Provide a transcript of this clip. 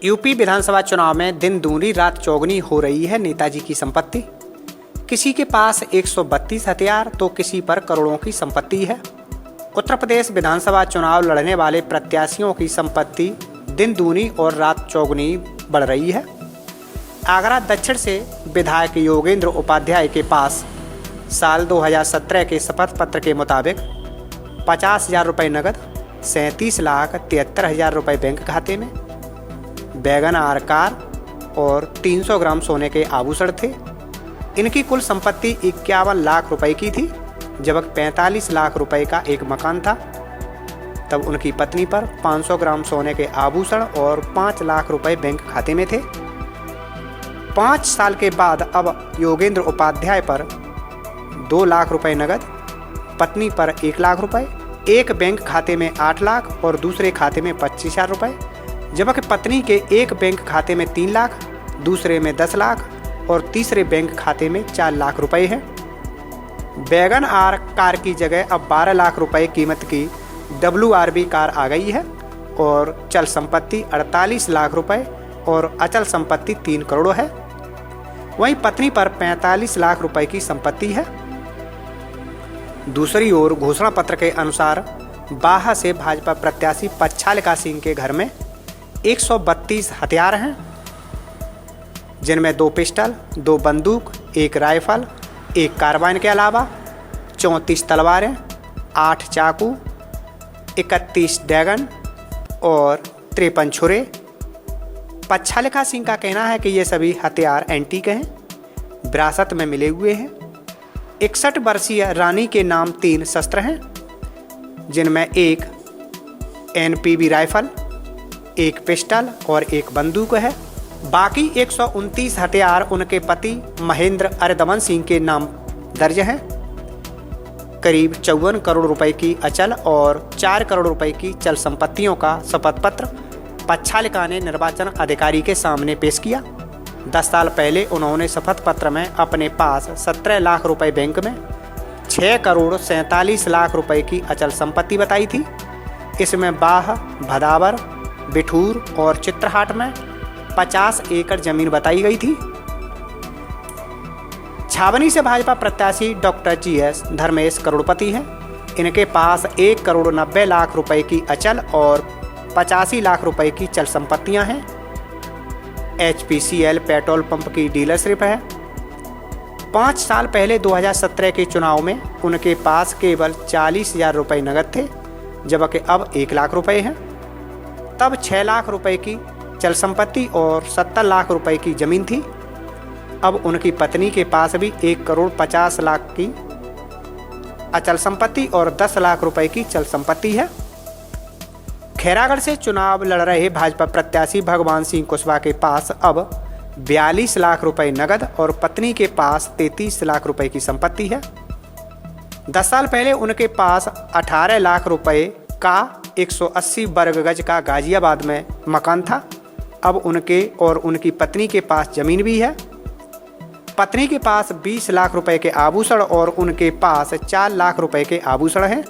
UP विधानसभा चुनाव में दिन दूनी रात चौगनी हो रही है नेताजी की संपत्ति। किसी के पास 132 हथियार तो किसी पर करोड़ों की संपत्ति है। उत्तर प्रदेश विधानसभा चुनाव लड़ने वाले प्रत्याशियों की संपत्ति दिन दूनी और रात चौगनी बढ़ रही है। आगरा दक्षिण से विधायक योगेंद्र उपाध्याय के पास साल 2017 के शपथ पत्र के मुताबिक 50,000 रुपये नकद, 37,73,000 रुपये बैंक खाते में, वैगन आर कार और 300 ग्राम सोने के आभूषण थे। इनकी कुल संपत्ति 51 लाख रुपए की थी, जबकि 45 लाख रुपए का एक मकान था। तब उनकी पत्नी पर 500 ग्राम सोने के आभूषण और 5 लाख रुपए बैंक खाते में थे। 5 साल के बाद अब योगेंद्र उपाध्याय पर 2 लाख रुपए नगद, पत्नी पर 1 लाख रुपए, एक बैंक खाते में 8 लाख और दूसरे खाते में 25,000 रुपए, जबकि पत्नी के एक बैंक खाते में 3 लाख, दूसरे में 10 लाख और तीसरे बैंक खाते में 4 लाख रुपए है। वैगन आर कार की जगह अब 12 लाख रुपए कीमत की WRV कार आ गई है और चल संपत्ति 48 लाख रुपए और अचल संपत्ति 3 करोड़ है। वहीं पत्नी पर 45 लाख रुपए की संपत्ति है। दूसरी ओर घोषणा पत्र के अनुसार बाहा से भाजपा प्रत्याशी पच्छालिका सिंह के घर में 132 हथियार हैं, जिनमें 2 पिस्टल, 2 बंदूक, 1 राइफल, 1 कार्बाइन के अलावा 34 तलवारें, 8 चाकू, 31 डैगन और 53 छुरे। पच्छालिका सिंह का कहना है कि ये सभी हथियार एंटीक हैं, विरासत में मिले हुए हैं। 61 वर्षीय रानी के नाम 3 शस्त्र हैं, जिनमें 1 NPV राइफल, 1 पिस्टल और 1 बंदूक है। बाकी 129 हथियार उनके पति महेंद्र अरिदमन सिंह के नाम दर्ज हैं। करीब 54 करोड़ रुपए की अचल और 4 करोड़ रुपए की चल संपत्तियों का शपथ पत्र पच्छालिका ने निर्वाचन अधिकारी के सामने पेश किया। 10 साल पहले उन्होंने शपथ पत्र में अपने पास 17 लाख रुपए बैंक में, 6 करोड़ 47 लाख रुपए की अचल संपत्ति बताई थी। इसमें बाह, भदावर, बिठूर और चित्रहाट में 50 एकड़ जमीन बताई गई थी। छावनी से भाजपा प्रत्याशी डॉक्टर GS धर्मेश करोड़पति हैं। इनके पास 1 करोड़ 90 लाख रुपए की अचल और 85 लाख रुपए की चल संपत्तियां हैं। HPCL पेट्रोल पंप की डीलरशिप है। 5 साल पहले 2017 के चुनाव में उनके पास केवल 40,000 रुपये नगद थे, जबकि अब 1 लाख रुपए हैं। तब 6 लाख रुपए की चल संपत्ति और 70 लाख रुपए की जमीन थी। अब उनकी पत्नी के पास भी 1 करोड़ 50 लाख की अचल संपत्ति और 10 लाख रुपए की चल संपत्ति है। खैरागढ़ से चुनाव लड़ रहे भाजपा प्रत्याशी भगवान सिंह कुशवाहा के पास अब 42 लाख रुपए नगद और पत्नी के पास 33 लाख रुपए की संपत्ति है। 10 साल पहले उनके पास 18 लाख रुपए का 180 वर्ग गज का गाजियाबाद में मकान था। अब उनके और उनकी पत्नी के पास जमीन भी है। पत्नी के पास 20 लाख रुपए के आभूषण और उनके पास 4 लाख रुपए के आभूषण हैं।